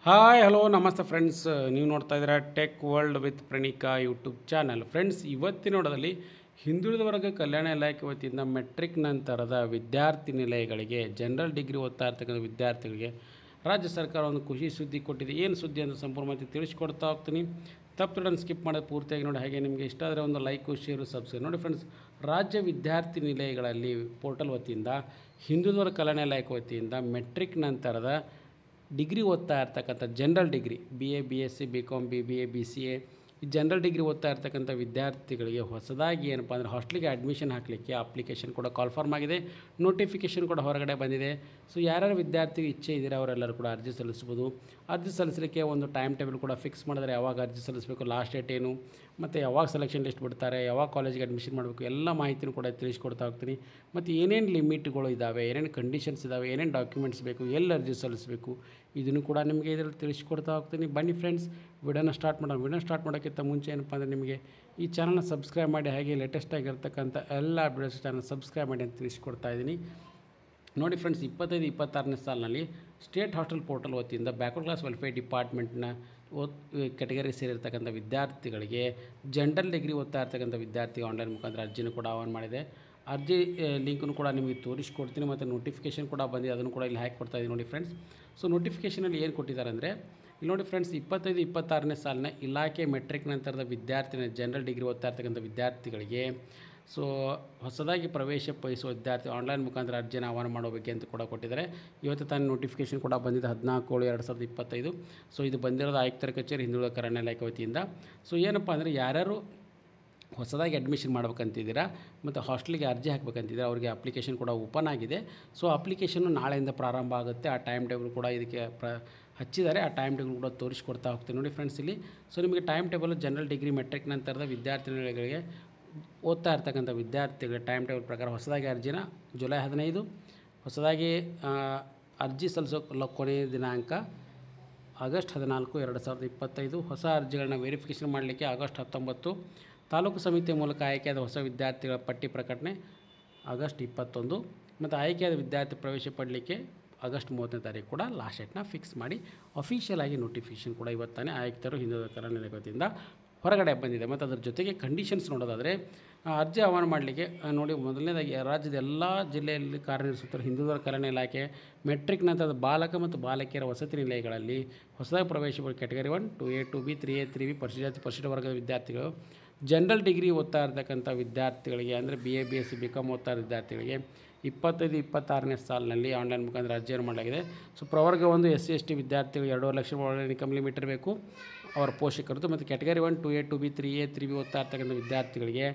Hi hello ನಮಸ್ತೆ friends, ನೀವು ನೋಡ್ತಾ ಇದ್ದೀರಾ tech world with Pranika YouTube channel. Friends, ಇವತ್ತಿನ ನೋಡೋದಲ್ಲಿ ಹಿಂದುಳಿದ ವರ್ಗ ಕಲ್ಯಾಣ ಇಲಾಖೆ ವತಿಯಿಂದ ಮೆಟ್ರಿಕ್ ನಂತರದ ವಿದ್ಯಾರ್ಥಿ ನಿಲಯಗಳಿಗೆ ಜನರಲ್ ಡಿಗ್ರಿ ಓದ್ತಾ ಇರ್ತಕ್ಕಂಥ ವಿದ್ಯಾರ್ಥಿಗಳಿಗೆ ರಾಜ್ಯ ಸರ್ಕಾರ ಒಂದು ಖುಷಿ ಸುದ್ದಿ ಕೊಟ್ಟಿದೆ. ಏನು ಸುದ್ದಿ ಅಂತ ಸಂಪೂರ್ಣ ಮಾಹಿತಿ ತಿಳಿಸ್ಕೊಡ್ತಾ ಹೋಗ್ತೀನಿ. ತಪ್ಪು ಸ್ಕಿಪ್ ಮಾಡೋದು ಪೂರ್ತಿಯಾಗಿ ನೋಡಿ. ಹಾಗೆ ನಿಮಗೆ ಇಷ್ಟ ಆದರೆ ಒಂದು ಲೈಕು, ಶೇರು, ಸಬ್ಸ್ಕ್ರೈಬ್ ನೋಡಿ. ಫ್ರೆಂಡ್ಸ್, ರಾಜ್ಯ ವಿದ್ಯಾರ್ಥಿ ನಿಲಯಗಳಲ್ಲಿ ಪೋರ್ಟಲ್ ವತಿಯಿಂದ ಹಿಂದುಳಿದ ವರ್ಗ ಕಲ್ಯಾಣ ಇಲಾಖೆ ವತಿಯಿಂದ ಮೆಟ್ರಿಕ್ ನಂತರದ ಡಿಗ್ರಿ ಓದ್ತಾ ಇರ್ತಕ್ಕಂಥ general degree BA BSc BCom BBA BCA ಈ ಜನರಲ್ ಡಿಗ್ರಿ ಓದ್ತಾ ಇರ್ತಕ್ಕಂಥ ವಿದ್ಯಾರ್ಥಿಗಳಿಗೆ ಹೊಸದಾಗಿ ಏನಪ್ಪ ಅಂದರೆ ಹಾಸ್ಟೆಲಿಗೆ ಅಡ್ಮಿಷನ್ ಹಾಕಲಿಕ್ಕೆ ಅಪ್ಲಿಕೇಶನ್ ಕೂಡ ಕಾಲ್ಫಾರ್ಮ್ ಆಗಿದೆ. ನೋಟಿಫಿಕೇಷನ್ ಕೂಡ ಹೊರಗಡೆ ಬಂದಿದೆ. ಸೊ ಯಾರ್ಯಾರು ವಿದ್ಯಾರ್ಥಿಗೆ ಇಚ್ಛೆ ಇದ್ದೀರಾ ಅವರೆಲ್ಲರೂ ಕೂಡ ಅರ್ಜಿ ಸಲ್ಲಿಸ್ಬೋದು. ಅರ್ಜಿ ಸಲ್ಲಿಸಲಿಕ್ಕೆ ಒಂದು ಟೈಮ್ ಟೇಬಲ್ ಕೂಡ ಫಿಕ್ಸ್ ಮಾಡಿದ್ರೆ ಯಾವಾಗ ಅರ್ಜಿ ಸಲ್ಲಿಸಬೇಕು, ಲಾಸ್ಟ್ ಡೇಟ್ ಏನು, ಮತ್ತು ಯಾವಾಗ ಸೆಲೆಕ್ಷನ್ ಲಿಸ್ಟ್ ಬಿಡ್ತಾರೆ, ಯಾವಾಗ ಕಾಲೇಜಿಗೆ ಅಡ್ಮಿಷನ್ ಮಾಡಬೇಕು, ಎಲ್ಲ ಮಾಹಿತಿನೂ ಕೂಡ ತಿಳಿಸ್ಕೊಡ್ತಾ ಹೋಗ್ತೀನಿ. ಮತ್ತು ಏನೇನು ಲಿಮಿಟ್ಗಳು ಇದ್ದಾವೆ, ಏನೇನು ಕಂಡೀಷನ್ಸ್ ಇದ್ದಾವೆ, ಏನೇನು ಡಾಕ್ಯುಮೆಂಟ್ಸ್ ಬೇಕು, ಎಲ್ಲಿ ಅರ್ಜಿ ಸಲ್ಲಿಸಬೇಕು, ಇದನ್ನು ಕೂಡ ನಿಮಗೆ ಇದರಲ್ಲಿ ತಿಳಿಸ್ಕೊಡ್ತಾ ಹೋಗ್ತೀನಿ. ಬನ್ನಿ ಫ್ರೆಂಡ್ಸ್, ವಿಡಿಯೋನ ಸ್ಟಾರ್ಟ್ ಮಾಡೋಣ. ವಿಡಿಯೋನ ಸ್ಟಾರ್ಟ್ ಮಾಡೋಕ್ಕಿಂತ ಮುಂಚೆ ಏನಪ್ಪ ಅಂದರೆ ನಿಮಗೆ ಈ ಚಾನಲ್ನ ಸಬ್ಸ್ಕ್ರೈಬ್ ಮಾಡಿ, ಹಾಗೆ ಲೇಟೆಸ್ಟ್ ಆಗಿರ್ತಕ್ಕಂಥ ಎಲ್ಲ ಅಪ್ಡೇಟ್ಸ್ ಚಾನಲ್ ಸಬ್ಸ್ಕ್ರೈಬ್ ಮಾಡಿ ಅಂತ ತಿಳಿಸ್ಕೊಡ್ತಾ ಇದ್ದೀನಿ. ನೋಡಿ ಫ್ರೆಂಡ್ಸ್, 25-26ನೇ ಸಾಲಿನಲ್ಲಿ ಸ್ಟೇಟ್ ಹಾಸ್ಟೆಲ್ ಪೋರ್ಟಲ್ ವತಿಯಿಂದ ಬ್ಯಾಕ್ವರ್ಡ್ ಕ್ಲಾಸ್ ವೆಲ್ಫೇರ್ ಡಿಪಾರ್ಟ್ಮೆಂಟ್ನ ಕೆಟಗರಿ ಸೇರಿರ್ತಕ್ಕಂಥ ವಿದ್ಯಾರ್ಥಿಗಳಿಗೆ ಜನರಲ್ ಡಿಗ್ರಿ ಓದ್ತಾ ಇರ್ತಕ್ಕಂಥ ವಿದ್ಯಾರ್ಥಿ ಆನ್ಲೈನ್ ಮುಖಾಂತರ ಅರ್ಜಿನೂ ಕೂಡ ಆಹ್ವಾನ ಮಾಡಿದೆ. ಅರ್ಜಿ ಲಿಂಕನ್ನು ಕೂಡ ನಿಮಗೆ ತೋರಿಸ್ಕೊಡ್ತೀನಿ. ಮತ್ತು ನೋಟಿಫಿಕೇಷನ್ ಕೂಡ ಬಂದಿದೆ, ಅದನ್ನು ಕೂಡ ಇಲ್ಲಿ ಹಾಕಿ ಕೊಡ್ತಾ ಇದ್ದೀನಿ ನೋಡಿ ಫ್ರೆಂಡ್ಸ್. ಸೊ ನೋಟಿಫಿಕೇಷನಲ್ಲಿ ಏನು ಕೊಟ್ಟಿದ್ದಾರೆ ಅಂದರೆ ಇಲ್ಲಿ ನೋಡಿ ಫ್ರೆಂಡ್ಸ್, 25-26ನೇ ಸಾಲಿನ ಇಲಾಖೆ ಮೆಟ್ರಿಕ್ ನಂತರದ ವಿದ್ಯಾರ್ಥಿನ ಜನರಲ್ ಡಿಗ್ರಿ ಓದ್ತಾ ಇರ್ತಕ್ಕಂಥ ವಿದ್ಯಾರ್ಥಿಗಳಿಗೆ ಸೊ ಹೊಸದಾಗಿ ಪ್ರವೇಶ ಬಯಸುವ ವಿದ್ಯಾರ್ಥಿ ಆನ್ಲೈನ್ ಮುಖಾಂತರ ಅರ್ಜಿನ ಆಹ್ವಾನ ಮಾಡೋ ಬಗ್ಗೆ ಅಂತ ಕೂಡ ಕೊಟ್ಟಿದ್ದಾರೆ. ಇವತ್ತು ತಾನೇ ನೋಟಿಫಿಕೇಷನ್ ಕೂಡ ಬಂದಿದೆ 14/7/2025. ಸೊ ಇದು ಬಂದಿರೋದು ಆಯುಕ್ತರ ಕಚೇರಿ ಹಿಂದುಳಿದ ಕಲ್ಯಾಣ ಇಲಾಖೆ ವತಿಯಿಂದ. ಸೊ ಏನಪ್ಪ ಅಂದರೆ ಯಾರ್ಯಾರು ಹೊಸದಾಗಿ ಅಡ್ಮಿಷನ್ ಮಾಡ್ಬೇಕಂತಿದ್ದೀರಾ ಮತ್ತು ಹಾಸ್ಟೆಲಿಗೆ ಅರ್ಜಿ ಹಾಕಬೇಕಂತಿದ್ದೀರಾ ಅವರಿಗೆ ಅಪ್ಲಿಕೇಶನ್ ಕೂಡ ಓಪನ್ ಆಗಿದೆ. ಸೊ ಅಪ್ಲಿಕೇಶನ್ನು ನಾಳೆಯಿಂದ ಪ್ರಾರಂಭ ಆಗುತ್ತೆ. ಆ ಟೈಮ್ ಟೇಬಲ್ ಕೂಡ ಇದಕ್ಕೆ ಹಚ್ಚಿದ್ದಾರೆ. ಆ ಟೈಮ್ ಟೇಬಲ್ ಕೂಡ ತೋರಿಸ್ಕೊಡ್ತಾ ಹೋಗ್ತೀನಿ ನೋಡಿ ಫ್ರೆಂಡ್ಸ್ ಇಲ್ಲಿ. ಸೊ ನಿಮಗೆ time table general degree metric ನಂತರದ ವಿದ್ಯಾರ್ಥಿಗಳಿಗೆ ಓದ್ತಾ ಇರ್ತಕ್ಕಂಥ ವಿದ್ಯಾರ್ಥಿಗಳ ಟೈಮ್ ಟೇಬಲ್ ಪ್ರಕಾರ ಹೊಸದಾಗಿ ಅರ್ಜಿನ ಜುಲೈ 15, ಹೊಸದಾಗಿ ಅರ್ಜಿ ಸಲ್ಲಿಸೋ ಕೊನೆಯ ದಿನಾಂಕ ಆಗಸ್ಟ್ 14, 2025, ಹೊಸ ಅರ್ಜಿಗಳನ್ನ ವೆರಿಫಿಕೇಷನ್ ಮಾಡಲಿಕ್ಕೆ ಆಗಸ್ಟ್ 19, ತಾಲೂಕು ಸಮಿತಿಯ ಮೂಲಕ ಆಯ್ಕೆಯಾದ ಹೊಸ ವಿದ್ಯಾರ್ಥಿಗಳ ಪಟ್ಟಿ ಪ್ರಕಟಣೆ ಆಗಸ್ಟ್ 21 ಮತ್ತು ಆಯ್ಕೆಯಾದ ವಿದ್ಯಾರ್ಥಿ ಪ್ರವೇಶ ಪಡಲಿಕ್ಕೆ ಆಗಸ್ಟ್ 30ನೇ ತಾರೀಕು ಕೂಡ ಲಾಸ್ಟ್ ಡೇಟ್ನ ಫಿಕ್ಸ್ ಮಾಡಿ ಅಫಿಷಿಯಲ್ ಆಗಿ ನೋಟಿಫಿಕೇಷನ್ ಕೂಡ ಇವತ್ತಾನೆ ಆಯುಕ್ತರು ಹಿಂದುಳಿದ ಕಲ್ಯಾಣ ಇಲಾಖೆಯಿಂದ ಹೊರಗಡೆ ಬಂದಿದೆ. ಮತ್ತು ಅದರ ಜೊತೆಗೆ ಕಂಡೀಷನ್ಸ್ ನೋಡೋದಾದರೆ ಅರ್ಜಿ ಆಹ್ವಾನ ಮಾಡಲಿಕ್ಕೆ ನೋಡಿ, ಮೊದಲನೇದಾಗಿ ರಾಜ್ಯದ ಎಲ್ಲ ಜಿಲ್ಲೆಯಲ್ಲಿ ಕಾರ್ಯನಿರ್ವಹಿಸುತ್ತಿರುವ ಹಿಂದುಳಿದ ಕಲ್ಯಾಣ ಇಲಾಖೆ ಮೆಟ್ರಿಕ್ ನಂತರದ ಬಾಲಕ ಮತ್ತು ಬಾಲಕಿಯರ ವಸತಿ ನಿಲಯಗಳಲ್ಲಿ ಹೊಸದಾಗಿ ಪ್ರವೇಶ category 1, 2A, 2B, 3A, 3B ಪರಿಶಿಷ್ಟ ಜಾತಿ ಪರಿಶಿಷ್ಟ ವರ್ಗದ ವಿದ್ಯಾರ್ಥಿಗಳು ಜನರಲ್ ಡಿಗ್ರಿ ಓದ್ತಾ ಇರ್ತಕ್ಕಂಥ ವಿದ್ಯಾರ್ಥಿಗಳಿಗೆ ಅಂದರೆ BA BSc BCom ಓದ್ತಾ ಇರೋ ವಿದ್ಯಾರ್ಥಿಗಳಿಗೆ 25-26ನೇ ಸಾಲಿನಲ್ಲಿ ಆನ್ಲೈನ್ ಮುಖಾಂತರ ಅರ್ಜಿಯನ್ನು ಮಾಡಲಾಗಿದೆ. ಸೊ ಪ್ರವರ್ಗ 1 SC ST ವಿದ್ಯಾರ್ಥಿಗಳು 2.5 ಲಕ್ಷ ಒಳಗೆ ಇನ್ಕಮ್ ಲಿಮಿಟ್ ಇರಬೇಕು ಅವರ ಪೋಷಕರದ್ದು. ಮತ್ತು category 1, 2A, 2B, 3A, 3B ಓದ್ತಾ ಇರ್ತಕ್ಕಂಥ ವಿದ್ಯಾರ್ಥಿಗಳಿಗೆ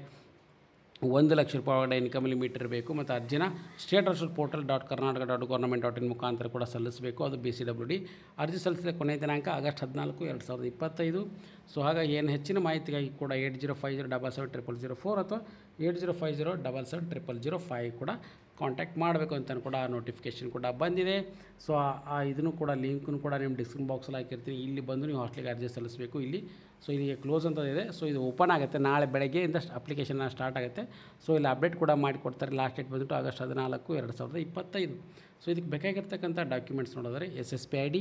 1 ಲಕ್ಷ ರೂಪಾಯಿ ಒಳಗಡೆ ಇನ್ಕಮ್ ಲಿಮಿಟ್ ಇರಬೇಕು. ಮತ್ತು ಅರ್ಜಿನ ಸ್ಟೇಟ್ ಹಾಸ್ಟೆಲ್ ಪೋರ್ಟಲ್ .karnataka.gov.in ಮುಖಾಂತರ ಕೂಡ ಸಲ್ಲಿಸಬೇಕು. ಅದು BCWD. ಅರ್ಜಿ ಸಲ್ಲಿಸಿದ ಕೊನೆಯ ದಿನಾಂಕ ಆಗಸ್ಟ್ 14, 2025. ಸೊ ಹಾಗಾಗಿ ಏನು ಹೆಚ್ಚಿನ ಮಾಹಿತಿಗಾಗಿ ಕೂಡ 8050770004 ಅಥವಾ 8050770005 ಕೂಡ ಕಾಂಟ್ಯಾಕ್ಟ್ ಮಾಡಬೇಕು ಅಂತ ಕೂಡ ನೋಟಿಫಿಕೇಷನ್ ಕೂಡ ಬಂದಿದೆ. ಸೊ ಇದನ್ನು ಕೂಡ ಲಿಂಕನ್ನು ಕೂಡ ನಿಮ್ಮ ಡಿಸ್ಕ್ರಿಪ್ಷನ್ ಬಾಕ್ಸಲ್ಲಿ ಹಾಕಿರ್ತೀನಿ. ಇಲ್ಲಿ ಬಂದು ನೀವು ಹಾಸ್ಟೆಲಿಗೆ ಅರ್ಜಿ ಸಲ್ಲಿಸಬೇಕು. ಇಲ್ಲಿ ಸೊ ಇಲ್ಲಿಗೆ ಕ್ಲೋಸ್ ಅಂತ ಇದೆ. ಸೊ ಇದು ಓಪನ್ ಆಗುತ್ತೆ, ನಾಳೆ ಬೆಳಗ್ಗೆಯಿಂದ ಅಪ್ಲಿಕೇಶನ್ ಸ್ಟಾರ್ಟ್ ಆಗುತ್ತೆ. ಸೊ ಇಲ್ಲಿ ಅಪ್ಡೇಟ್ ಕೂಡ ಮಾಡಿಕೊಡ್ತಾರೆ. ಲಾಸ್ಟ್ ಡೇಟ್ ಬಂದುಬಿಟ್ಟು ಆಗಸ್ಟ್ 14, 2025. ಸೊ ಇದಕ್ಕೆ ಬೇಕಾಗಿರ್ತಕ್ಕಂಥ ಡಾಕ್ಯುಮೆಂಟ್ಸ್ ನೋಡಿದ್ರೆ SSP ID,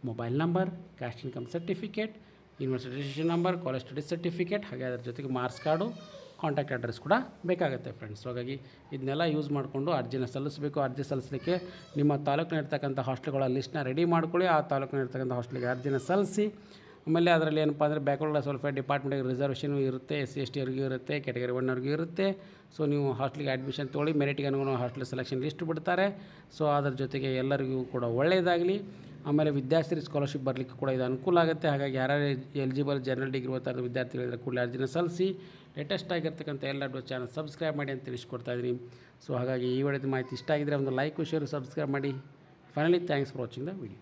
mobile number, caste income certificate, university registration number, college study certificate, ಹಾಗೆ ಅದರ ಜೊತೆಗೆ ಮಾರ್ಕ್ಸ್ ಕಾರ್ಡು, ಕಾಂಟ್ಯಾಕ್ಟ್ ಅಡ್ರೆಸ್ ಕೂಡ ಬೇಕಾಗುತ್ತೆ ಫ್ರೆಂಡ್ಸ್. ಹಾಗಾಗಿ ಇದನ್ನೆಲ್ಲ ಯೂಸ್ ಮಾಡಿಕೊಂಡು ಅರ್ಜಿನ ಸಲ್ಲಿಸಬೇಕು. ಅರ್ಜಿ ಸಲ್ಲಿಸಲಿಕ್ಕೆ ನಿಮ್ಮ ತಾಲೂಕಿನಲ್ಲಿರ್ತಕ್ಕಂಥ ಹಾಸ್ಟೆಲ್ಗಳ ಲಿಸ್ಟ್ನ ರೆಡಿ ಮಾಡ್ಕೊಳ್ಳಿ. ಆ ತಾಲೂಕಿನಲ್ಲಿರ್ತಕ್ಕಂಥ ಹಾಸ್ಟೆಲ್ಗೆ ಅರ್ಜಿನ ಸಲ್ಲಿಸಿ. ಆಮೇಲೆ ಅದರಲ್ಲಿ ಏನಪ್ಪ ಅಂದರೆ ಬ್ಯಾಕ್ವರ್ಡ್ ಕ್ಲಾಸ್ ವೆಲ್ಫೇರ್ ಡಿಪಾರ್ಟ್ಮೆಂಟಿಗೆ ರಿಸರ್ವೇಷನ್ ಇರುತ್ತೆ, SC ST ಅವ್ರಿಗೂ ಇರುತ್ತೆ, ಕೆಟಗರಿ 1 ಅವ್ರಿಗೂ ಇರುತ್ತೆ. ಸೊ ನೀವು ಹಾಸ್ಟೆಲಿಗೆ ಅಡ್ಮಿಷನ್ ತೊಗೊಳ್ಳಿ. ಮೆರಿಟಿಗೆ ಅನುಗುಣ ಹಾಸ್ಟೆಲ್ ಸೆಲೆಕ್ಷನ್ ಲಿಸ್ಟ್ ಬಿಡ್ತಾರೆ. ಸೊ ಅದರ ಜೊತೆಗೆ ಎಲ್ಲರಿಗೂ ಕೂಡ ಒಳ್ಳೆಯದಾಗಲಿ. ಆಮೇಲೆ ವಿದ್ಯಾರ್ಥಿ ಸ್ಕಾಲರ್ಶಿಪ್ ಬರಲಿಕ್ಕೆ ಕೂಡ ಇದು ಅನುಕೂಲ ಆಗುತ್ತೆ. ಹಾಗಾಗಿ ಯಾರ್ಯಾರು ಎಲಿಜಿಬಲ್ ಜನರಲ್ ಡಿಗ್ರಿ ಓದ್ತಾ ಇರೋ ವಿದ್ಯಾರ್ಥಿಗಳಿದ್ರೆ ಕೂಡಲೇ ಅರ್ಜಿನ ಸಲ್ಲಿಸಿ. ಲೇಟೆಸ್ಟ್ ಆಗಿರ್ತಕ್ಕಂಥ ಎಲ್ಲ ಚಾನಲ್ ಸಬ್ಸ್ಕ್ರೈಬ್ ಮಾಡಿ ಅಂತ ತಿಳಿಸ್ಕೊಡ್ತಾ ಇದ್ದೀನಿ. ಸೊ ಹಾಗಾಗಿ ಈ ವಿಡಿಯೋದ ಮಾಹಿತಿ ಇಷ್ಟ ಆಗಿದ್ದರೆ ಒಂದು ಲೈಕ್, ಶೇರ್, ಸಬ್ಸ್ಕ್ರೈಬ್ ಮಾಡಿ. Finally thanks for watching the video.